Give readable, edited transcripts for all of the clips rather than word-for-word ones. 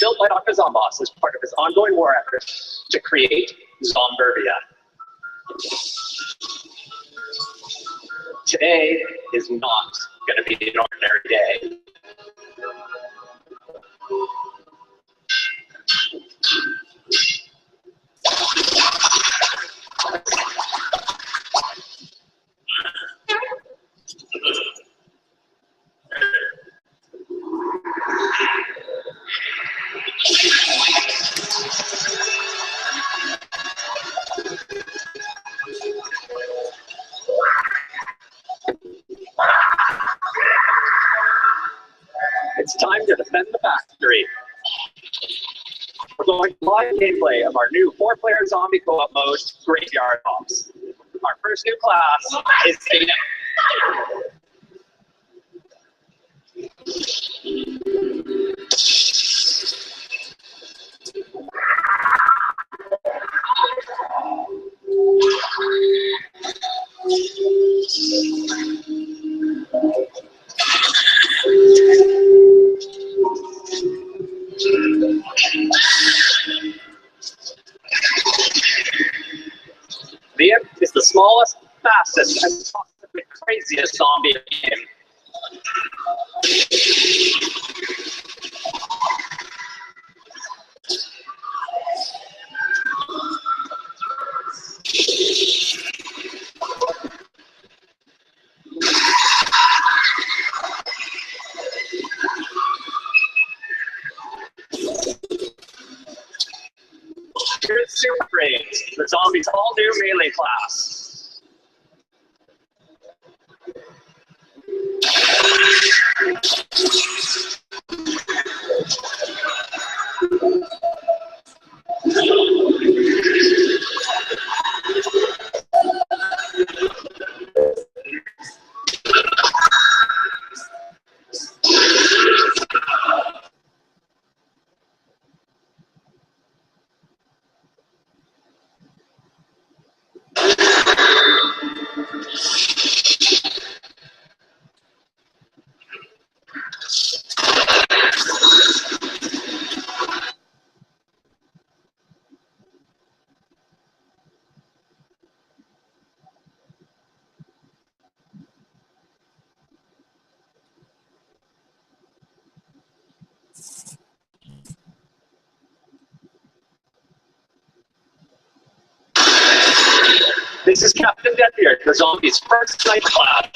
built by Dr. Zomboss as part of his ongoing war effort to create Zomburbia. Today is not going to be an ordinary day. It's time to defend the factory. We're going to live gameplay of our new 4-player zombie co-op mode, Graveyard Ops. Our first new class is Dana. The Imp is the smallest, fastest, and possibly craziest zombie in the game. Here's Super Brains, the zombie's all-new melee class. This is Captain Deadbeard, the zombie's first night class.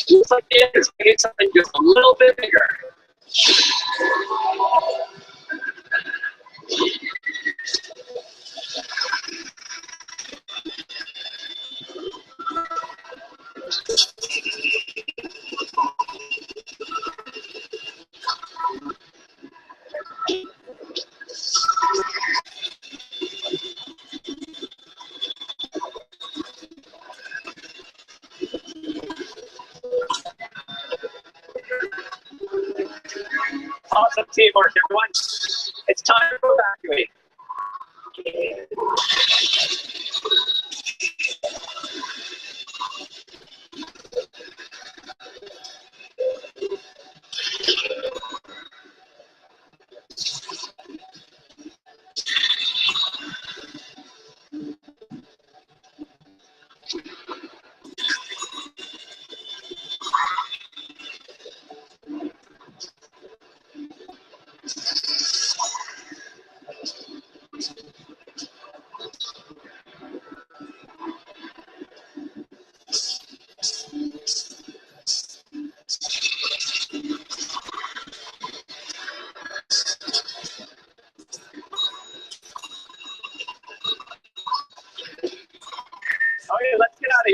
Looks like the end is going to need something just a little bit bigger. Awesome teamwork, everyone. It's time to evacuate.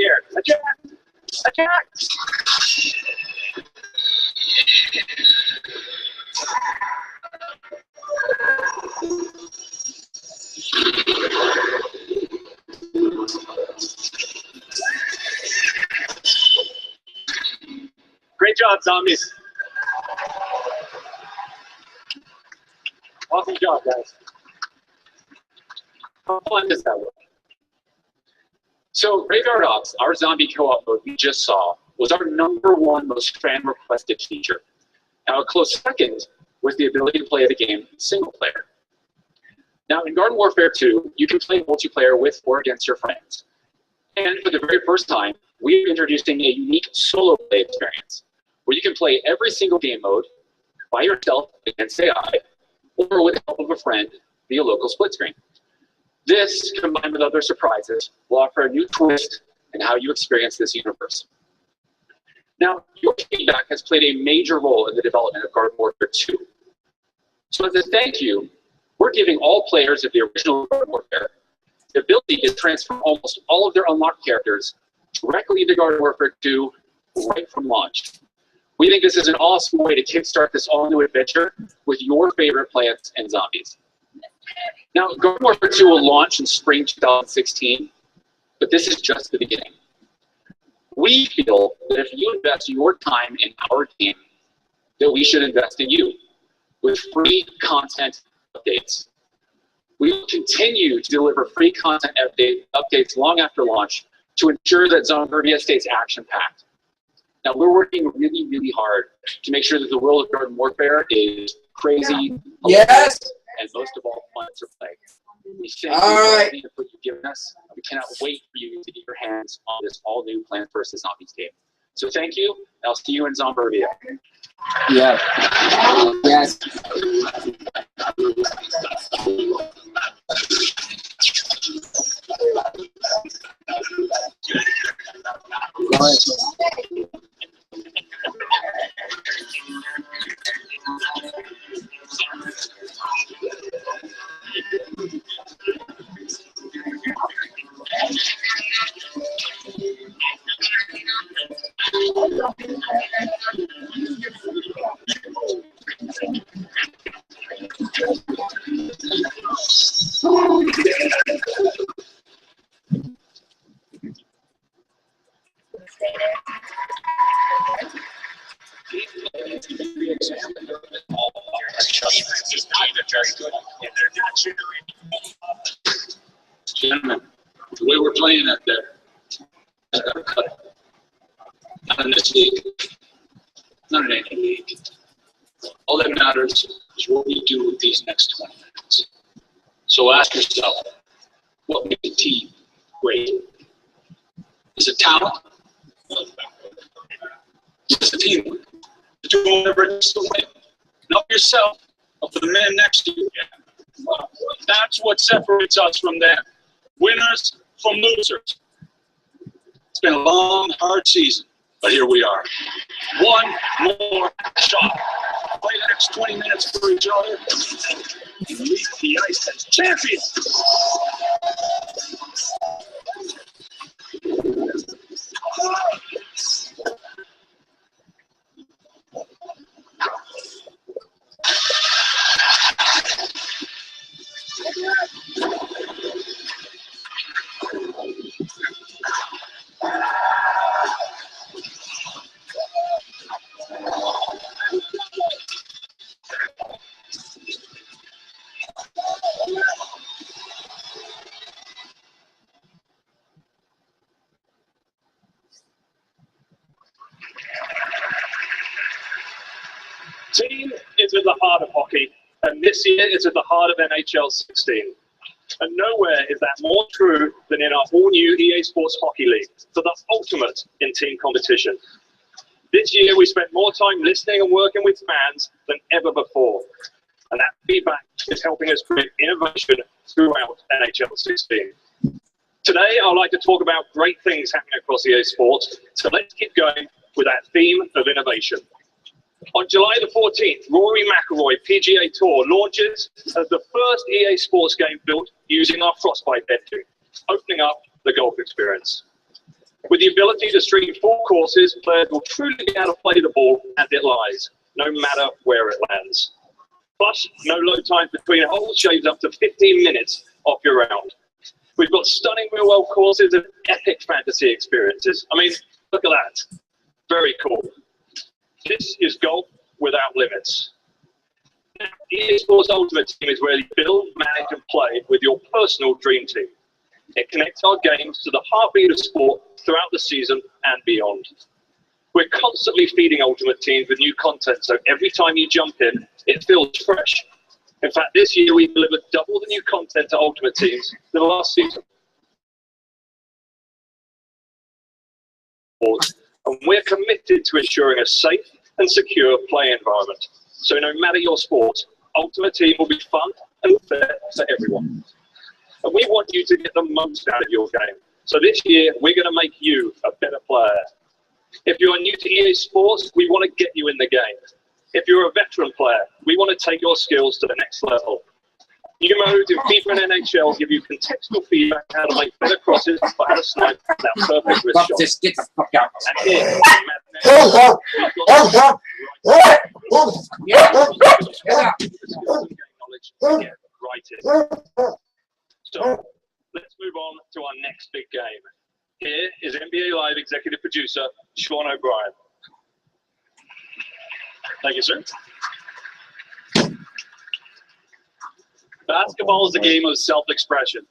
here. Attack! Attack! Great job, zombies. Awesome job, guys. How fun does that work? So Graveyard Ops, our zombie co-op mode we just saw, was our #1 most fan-requested feature. Now a close second was the ability to play the game single player. Now in Garden Warfare 2, you can play multiplayer with or against your friends. And for the very first time, we're introducing a unique solo play experience, where you can play every single game mode by yourself against AI, or with the help of a friend via local split screen. This, combined with other surprises, will offer a new twist in how you experience this universe. Now, your feedback has played a major role in the development of Garden Warfare 2. So as a thank you, we're giving all players of the original Garden Warfare the ability to transfer almost all of their unlocked characters directly into Garden Warfare 2 right from launch. We think this is an awesome way to kickstart this all-new adventure with your favorite plants and zombies. Now, Garden Warfare 2 will launch in spring 2016, but this is just the beginning. We feel that if you invest your time in our game, that we should invest in you with free content updates. We will continue to deliver free content updates long after launch to ensure that Zombie stays action-packed. Now, we're working really, really hard to make sure that the world of Garden Warfare is crazy, yes, and most of all, fun to play. We thank you for all the input you've given us. We cannot wait for you to get your hands on this all-new Plants vs. Zombies game. So thank you, and I'll see you in Zombie. Yeah. Yes. Gentlemen, the way we're playing out there, not in this league, not in any league. All that matters is what we do with these next 20 minutes. So ask yourself, what makes a team great? Is it talent? Is it teamwork? To do whatever it is to win. Not for yourself, but for the man next to you. That's what separates us from them. Winners from losers. It's been a long, hard season, but here we are. One more shot. Play the next 20 minutes for each other and leave the ice as champions. Team is at the heart of hockey, and this year it's at the heart of NHL 16. And nowhere is that more true than in our all-new EA Sports Hockey League, for the ultimate in team competition. This year we spent more time listening and working with fans than ever before, and that feedback is helping us create innovation throughout NHL 16. Today I'd like to talk about great things happening across EA Sports, so let's keep going with that theme of innovation. On July the 14th, Rory McIlroy PGA Tour launches as the first EA Sports game built using our Frostbite engine, opening up the golf experience. With the ability to stream full courses, players will truly be able to play the ball as it lies, no matter where it lands. Plus, no load times between holes shaves up to 15 minutes off your round. We've got stunning real-world courses and epic fantasy experiences. I mean, look at that. Very cool. This is golf without limits. Now, EA Sports Ultimate Team is where you build, manage, and play with your personal dream team. It connects our games to the heartbeat of sport throughout the season and beyond. We're constantly feeding Ultimate Teams with new content, so every time you jump in, it feels fresh. In fact, this year we delivered double the new content to Ultimate Teams than the last season. And we're committed to ensuring a safe and secure play environment. So no matter your sport, Ultimate Team will be fun and fair for everyone. And we want you to get the most out of your game. So this year, we're going to make you a better player. If you're new to EA Sports, we want to get you in the game. If you're a veteran player, we want to take your skills to the next level. New modes in FIFA and NHL give you contextual feedback on how to make better crosses or how to snipe that perfect wrist shot. Just get the fuck out. And here, we've got right in. So let's move on to our next big game. Here is NBA Live executive producer Sean O'Brien. Thank you, sir. Basketball is a game of self-expression.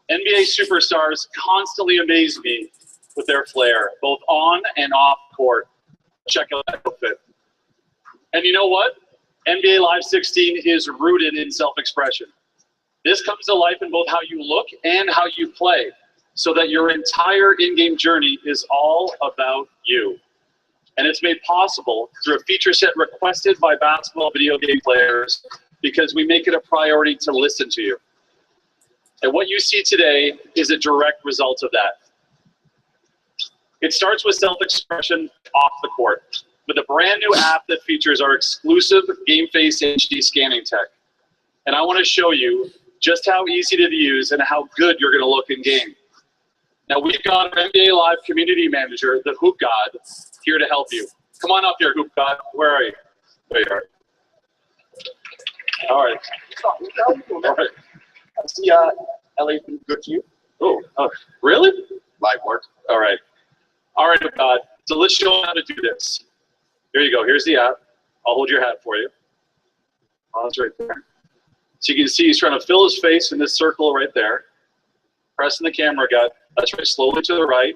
NBA superstars constantly amaze me with their flair, both on and off court. Check out that outfit. And you know what? NBA Live 16 is rooted in self-expression. This comes to life in both how you look and how you play, so that your entire in-game journey is all about you. And it's made possible through a feature set requested by basketball video game players because we make it a priority to listen to you. And what you see today is a direct result of that. It starts with self-expression off the court, with a brand new app that features our exclusive GameFace HD scanning tech. And I want to show you just how easy to use and how good you're going to look in game. Now we've got our NBA Live community manager, the Hoop God, here to help you. Come on up here, Hoop God. Where are you? There you are. All right. All right. I see LA been good to you. Oh, really? Live work. All right. All right, Hoop God. So let's show you how to do this. Here you go. Here's the app. I'll hold your hat for you. Oh, it's right there. So you can see he's trying to fill his face in this circle right there. Pressing the camera guide. That's right. Slowly to the right,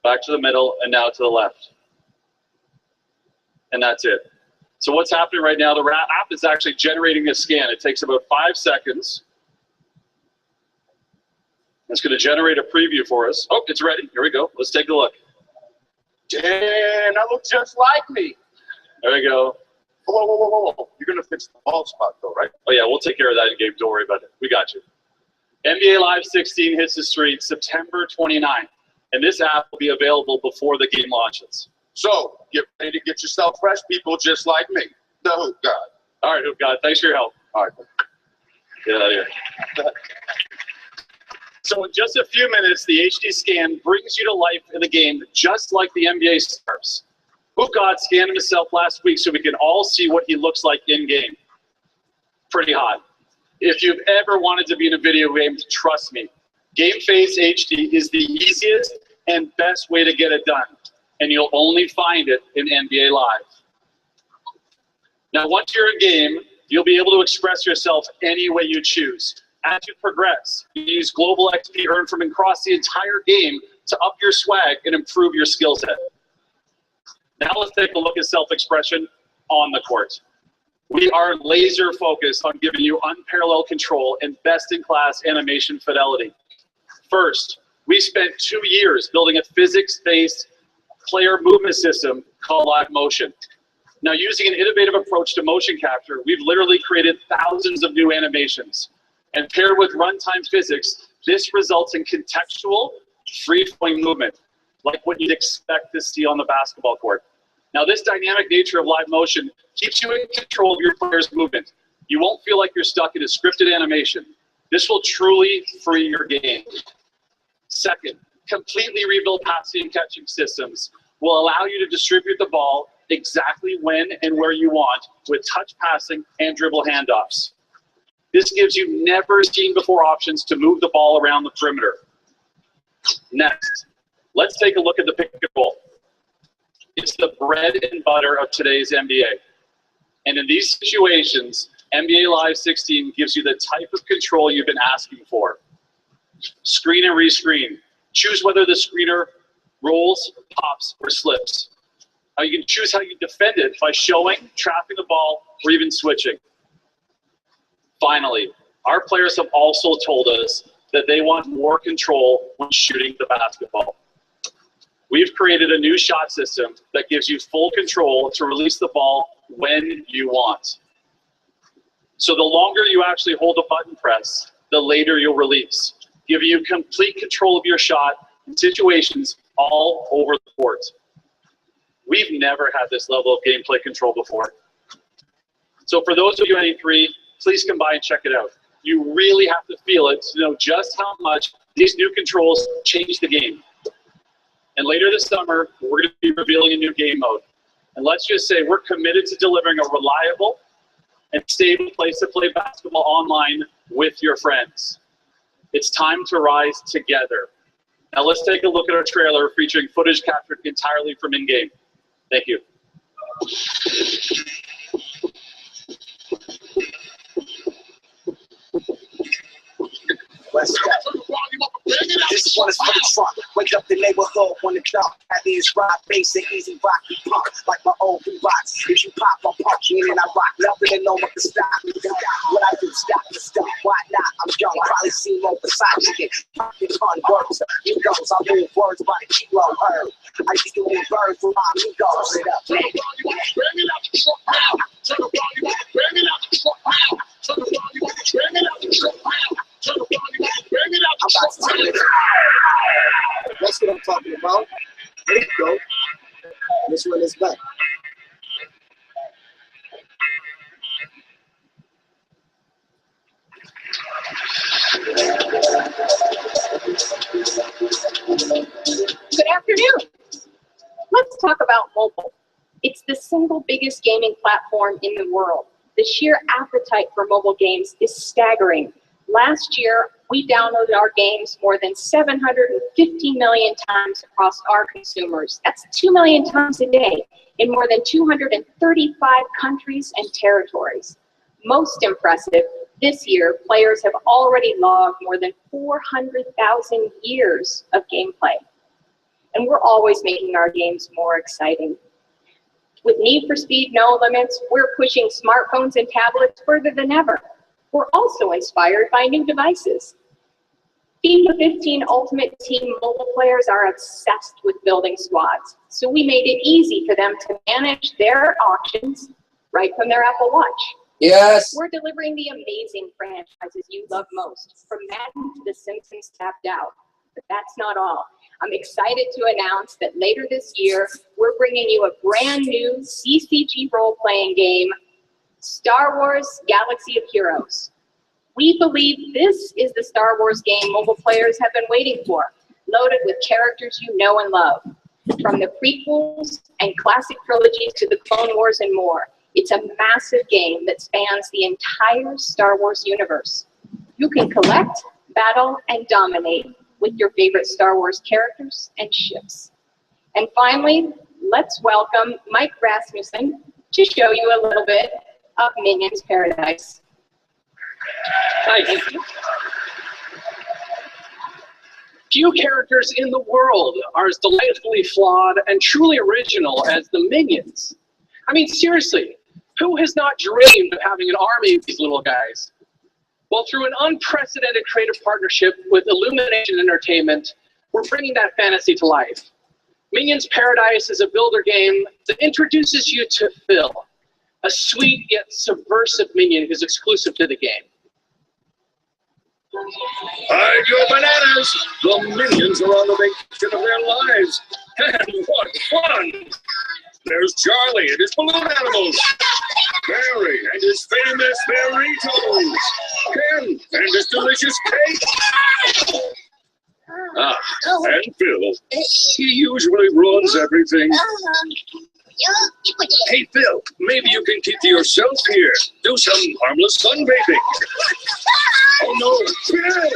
back to the middle, and now to the left. And that's it. So what's happening right now, the app is actually generating a scan. It takes about 5 seconds. It's going to generate a preview for us. Oh, it's ready. Here we go. Let's take a look. Damn, that looks just like me. There we go. Whoa, whoa, whoa, whoa, whoa. You're going to fix the bald spot, though, right? Oh, yeah, we'll take care of that in game. Don't worry about it. We got you. NBA Live 16 hits the street September 29th, and this app will be available before the game launches. So, get ready to get yourself fresh, people just like me, the Hoop God. All right, Hoop God, thanks for your help. All right. Get out of here. So in just a few minutes, the HD scan brings you to life in the game, just like the NBA stars. Hoop God scanned himself last week so we can all see what he looks like in-game. Pretty hot. If you've ever wanted to be in a video game, trust me, GameFace HD is the easiest and best way to get it done, and you'll only find it in NBA Live. Now, once you're in game, you'll be able to express yourself any way you choose. As you progress, you use global XP earned from across the entire game to up your swag and improve your skill set. Now let's take a look at self-expression on the court. We are laser focused on giving you unparalleled control and best-in-class animation fidelity. First, we spent 2 years building a physics-based player movement system called LiveMotion. Now, using an innovative approach to motion capture, we've literally created thousands of new animations. And paired with runtime physics, this results in contextual, free-flowing movement, like what you'd expect to see on the basketball court. Now, this dynamic nature of live motion keeps you in control of your player's movement. You won't feel like you're stuck in a scripted animation. This will truly free your game. Second, completely rebuilt passing and catching systems will allow you to distribute the ball exactly when and where you want with touch passing and dribble handoffs. This gives you never seen before options to move the ball around the perimeter. Next, let's take a look at the pick and roll. It's the bread and butter of today's NBA. And in these situations, NBA Live 16 gives you the type of control you've been asking for. Screen and rescreen. Choose whether the screener rolls, pops, or slips. Now you can choose how you defend it by showing, trapping the ball, or even switching. Finally, our players have also told us that they want more control when shooting the basketball. We've created a new shot system that gives you full control to release the ball when you want. So the longer you actually hold a button press, the later you'll release, giving you complete control of your shot in situations all over the court. We've never had this level of gameplay control before. So for those of you at E3, please come by and check it out. You really have to feel it to know just how much these new controls change the game. And later this summer, we're going to be revealing a new game mode. And let's just say we're committed to delivering a reliable and stable place to play basketball online with your friends. It's time to rise together. Now let's take a look at our trailer featuring footage captured entirely from in-game. Thank you. Let's go. This one is for the trunk. Wake up the neighborhood when the clock. At these rock, basic, easy, rocky punk. Like my old box. If you pop, I'll punch you in and I rock. Nothing and no one can stop me. What I do, stop the stuff. Why not? I'm young. Probably see more besides you. Fucking fun words. Egos, I move words by the kilo herb. I used to move birds with my egos. Sit up, man. Bring it up, truck out. Turn the volume up, bring it up, truck out. Turn the volume up, bring it up, truck out. Turn the volume up, bring it up, truck out. That's what I'm talking about. There you go. This one is back. Good afternoon. Let's talk about mobile. It's the single biggest gaming platform in the world. The sheer appetite for mobile games is staggering. Last year, we downloaded our games more than 750 million times across our consumers. That's 2 million times a day in more than 235 countries and territories. Most impressive, this year, players have already logged more than 400,000 years of gameplay. And we're always making our games more exciting. With Need for Speed No Limits, we're pushing smartphones and tablets further than ever. We're also inspired by new devices. FIFA 15 Ultimate Team mobile players are obsessed with building squads, so we made it easy for them to manage their auctions right from their Apple Watch. Yes. We're delivering the amazing franchises you love most, from Madden to The Simpsons tapped out. But that's not all. I'm excited to announce that later this year, we're bringing you a brand new CCG role-playing game, Star Wars Galaxy of Heroes. We believe this is the Star Wars game mobile players have been waiting for, loaded with characters you know and love. From the prequels and classic trilogies to the Clone Wars and more, it's a massive game that spans the entire Star Wars universe. You can collect, battle, and dominate with your favorite Star Wars characters and ships. And finally, let's welcome Mike Rasmussen to show you a little bit of Minions Paradise. Hi. Few characters in the world are as delightfully flawed and truly original as the Minions. I mean, seriously, who has not dreamed of having an army of these little guys? Well, through an unprecedented creative partnership with Illumination Entertainment, we're bringing that fantasy to life. Minions Paradise is a builder game that introduces you to Phil, a sweet yet subversive minion who's exclusive to the game. Hide your bananas! The minions are on the vacation of their lives. And what fun! There's Charlie and his balloon animals. Barry and his famous burritos. Ken and his delicious cake. And Phil. He usually runs everything. Hey, Phil, maybe you can keep to yourself here. Do some harmless sunbathing. Oh, no, Phil!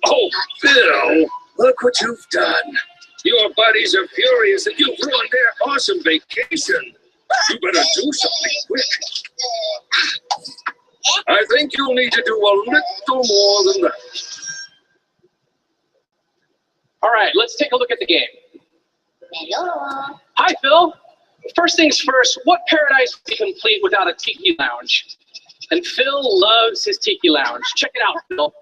Oh, Phil, look what you've done. Your buddies are furious that you've ruined their awesome vacation. You better do something quick. I think you'll need to do a little more than that. All right, let's take a look at the game. Hello. Hi, Phil. First things first, what paradise would be complete without a tiki lounge? And Phil loves his tiki lounge. Check it out, Phil.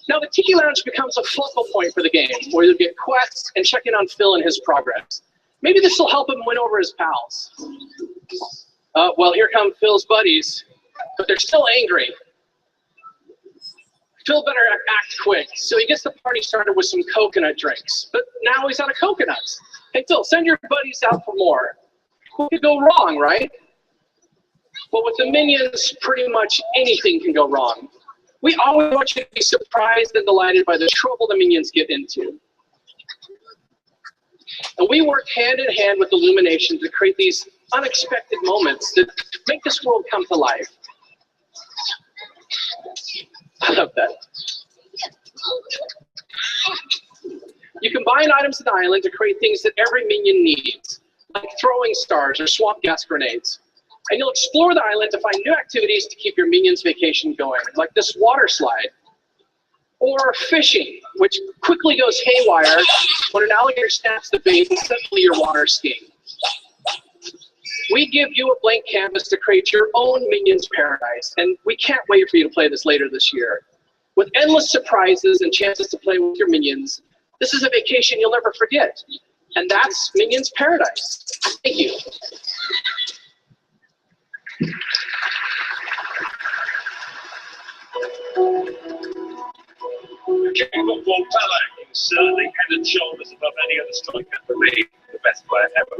Now, the tiki lounge becomes a focal point for the game, where you'll get quests and check in on Phil and his progress. Maybe this will help him win over his pals. Well, here come Phil's buddies, but they're still angry. Phil better act quick, so he gets the party started with some coconut drinks. But now he's out of coconuts. Hey, Phil, send your buddies out for more. What could go wrong, right? Well, with the minions, pretty much anything can go wrong. We always want you to be surprised and delighted by the trouble the minions get into. And we work hand in hand with Illumination to create these unexpected moments that make this world come to life. I love that. You combine items in the island to create things that every minion needs, like throwing stars or swamp gas grenades. And you'll explore the island to find new activities to keep your minions' vacation going, like this water slide. Or fishing, which quickly goes haywire when an alligator snaps the bait and suddenly you're water skiing. We give you a blank canvas to create your own Minions Paradise, and we can't wait for you to play this later this year. With endless surprises and chances to play with your minions, this is a vacation you'll never forget. And that's Minions Paradise. Thank you. Football fella can certainly head and shoulders above any other striker. For me, the best player ever.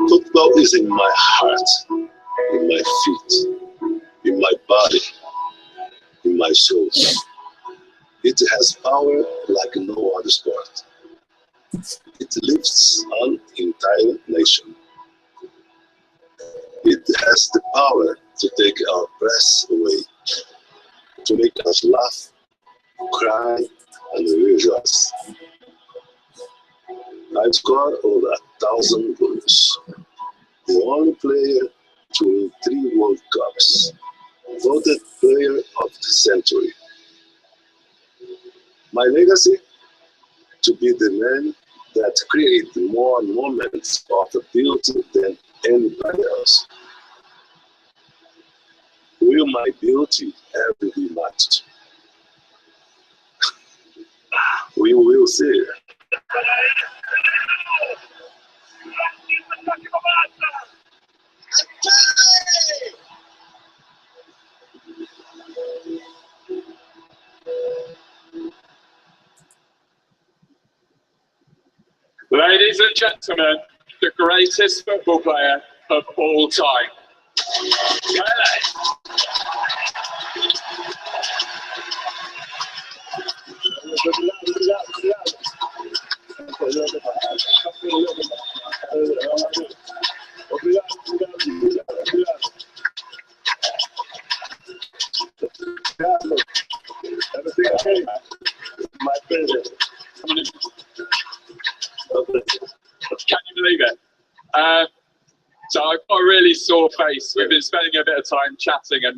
Football is in my heart, in my feet, in my body, in my soul. It has power like no other sport. It lifts an entire nation. It has the power to take our breaths away, to make us laugh, cry, and rejoice. I've scored over 1,000 goals. The only player to win 3 World Cups. Voted Player of the Century. My legacy? To be the man that creates more moments of beauty than anybody else. Will my beauty ever be matched? We will see. Ladies and gentlemen, the greatest football player of all time. My pleasure. Can you believe it? So I've got a really sore face. We've been spending a bit of time chatting, and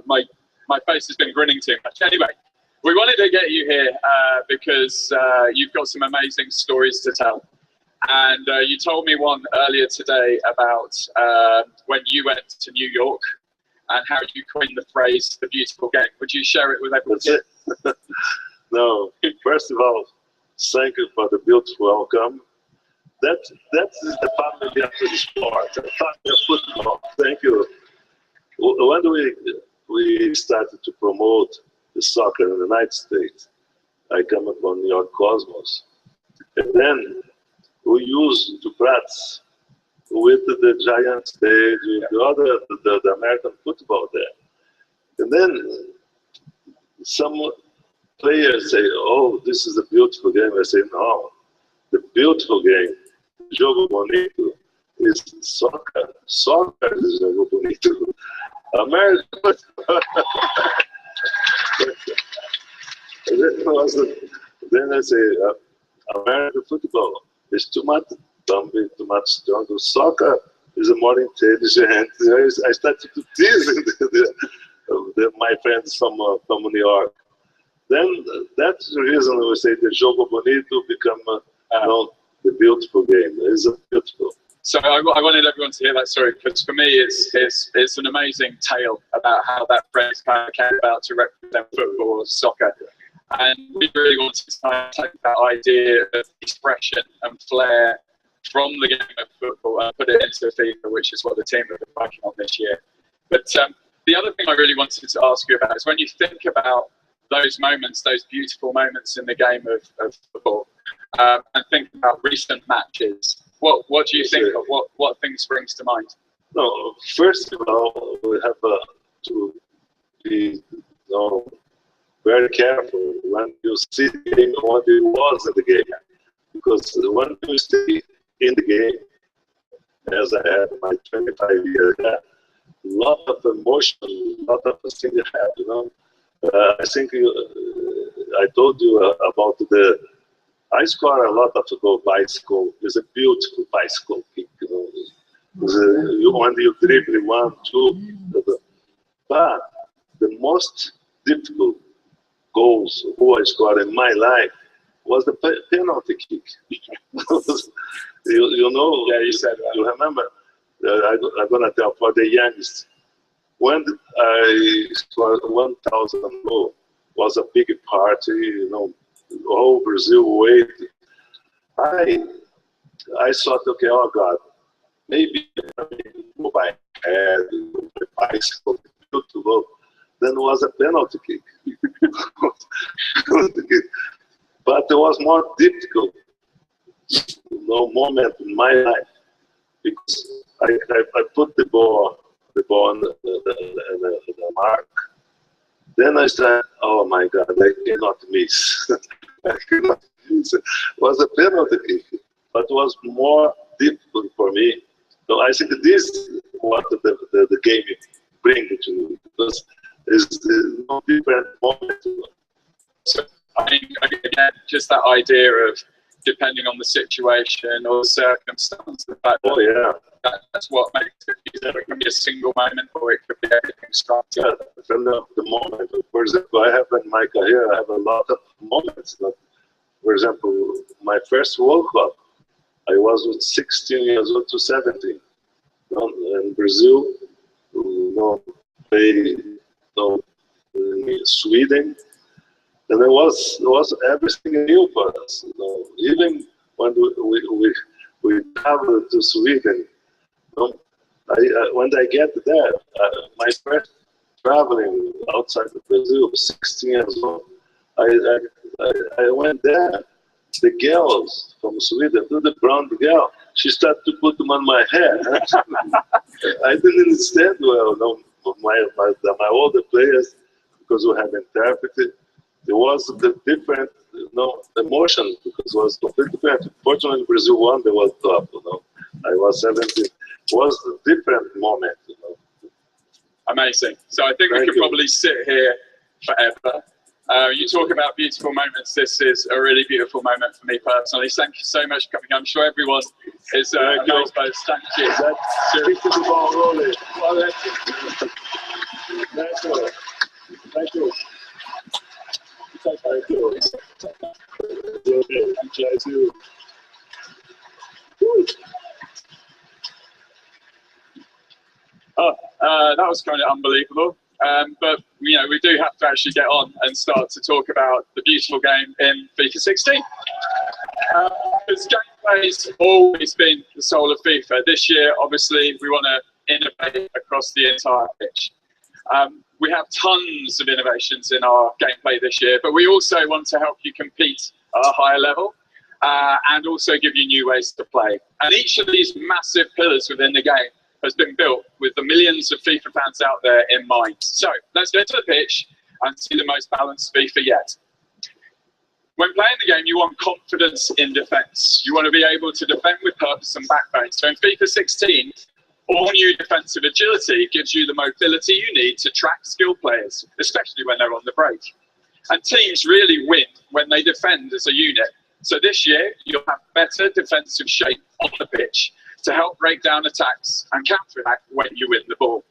my face has been grinning too much. Anyway, we wanted to get you here because you've got some amazing stories to tell. And you told me one earlier today about when you went to New York and how you coined the phrase, the beautiful game. Would you share it with everyone? That's it. No, first of all, thank you for the beautiful welcome. that is the family of the sport, the family of football. Thank you. When we started to promote the soccer in the United States, I come upon New York Cosmos, and then we used to practice with the giant stage, with the American football there. And then some players say, "Oh, this is a beautiful game." I say, "No, the beautiful game, jogo bonito, is soccer. Soccer is jogo bonito. American." Then I say, American football is too much dumb, too much stronger. Soccer is more intelligent. I started to tease my friends from New York. Then that's the reason we say the jogo bonito become the beautiful game. It's a beautiful. So I wanted everyone to hear that story, because for me it's an amazing tale about how that phrase kind of came about to represent football or soccer. And we really wanted to kind of take that idea of expression and flair from the game of football and put it into FIFA, which is what the team have been working on this year. But the other thing I really wanted to ask you about is when you think about those moments, those beautiful moments in the game of football, and think about recent matches, what do you think of? What thing springs to mind? No, first of all, we have to be very careful when you see the game, what it was in the game. Because when you stay in the game, as I had my 25 years, a lot of emotion, a lot of things happen, I think I told you about I score a lot of goal bicycle. It's a beautiful bicycle kick, when you dribble 1, 2. But the most difficult goals who I scored in my life was the penalty kick. Yeah, you said that. You remember? I'm going to tell for the youngest. When I scored 1,000 goals, was a big party, whole Brazil waited. I thought, okay, oh God, maybe I go by head, by bicycle, beautiful. Then it was a penalty kick. But it was more difficult, moment in my life, because I put the ball on the mark. Then I said, oh my God, I cannot miss. I cannot miss. It was a penalty kick, but it was more difficult for me. So I think this is what the game brings to me, because it's no different moment. So I mean, again, just that idea of depending on the situation or the circumstance, the fact that that's what makes it. It can be a single moment, or it could be everything strung together. Depending on the moment. For example, I have in my career, I have a lot of moments. For example, my first World Cup, I was with 16 years old to 17. In Brazil, play in Sweden. And it was everything new for us. Even when we traveled to Sweden, when I get there, my first traveling outside of Brazil, 16 years old, I went there. The girls from Sweden, the brown girl, she started to put them on my hair. I didn't understand well. My older players, because we have interpreted. There was the different, emotion, because it was completely different. Fortunately, Brazil won the World Cup. I was 17. It was a different moment. Amazing. So I think we could probably sit here forever. You talk about beautiful moments. This is a really beautiful moment for me personally. Thank you so much for coming. I'm sure everyone is amazed by this. Thank you. Keep the ball rolling. Thank you. Thank you. Thank you. Thank you. That was kind of unbelievable. But we do have to actually get on and start to talk about the beautiful game in FIFA 16. It's game play's always been the soul of FIFA. This year, obviously, we want to innovate across the entire pitch. We have tons of innovations in our gameplay this year, but we also want to help you compete at a higher level and also give you new ways to play. And each of these massive pillars within the game has been built with the millions of FIFA fans out there in mind. So let's go to the pitch and see the most balanced FIFA yet. When playing the game, you want confidence in defence. You want to be able to defend with purpose and backbone. So in FIFA 16, all new defensive agility gives you the mobility you need to track skilled players, especially when they're on the break. And teams really win when they defend as a unit. So this year, you'll have better defensive shape on the pitch to help break down attacks and counterattack when you win the ball.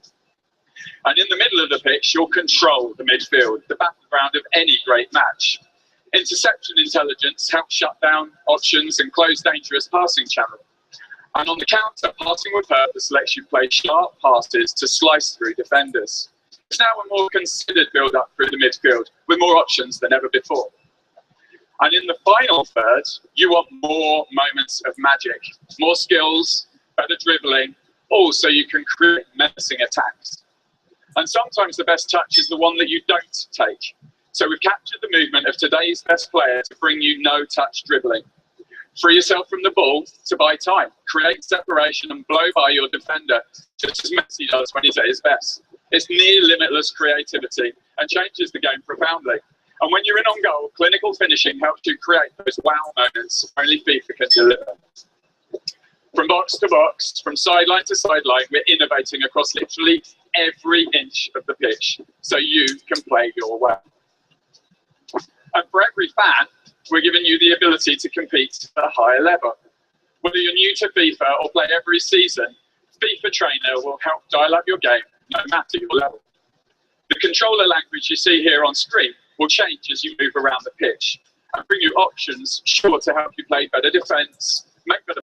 And in the middle of the pitch, you'll control the midfield, the battleground of any great match. Interception intelligence helps shut down options and close dangerous passing channels. And on the counter, passing with purpose lets you play sharp passes to slice through defenders. It's now a more considered build-up through the midfield, with more options than ever before. And in the final third, you want more moments of magic, more skills, better dribbling, all so you can create menacing attacks. And sometimes the best touch is the one that you don't take. So we've captured the movement of today's best player to bring you no-touch dribbling. Free yourself from the ball to buy time. Create separation and blow by your defender, just as Messi does when he's at his best. It's near limitless creativity and changes the game profoundly. And when you're in on goal, clinical finishing helps you create those wow moments only FIFA can deliver. From box to box, from sideline to sideline, we're innovating across literally every inch of the pitch so you can play your way. And for every fan, we're giving you the ability to compete at a higher level. Whether you're new to FIFA or play every season, FIFA Trainer will help dial up your game no matter your level. The controller language you see here on screen will change as you move around the pitch and bring you options sure to help you play better defence, make better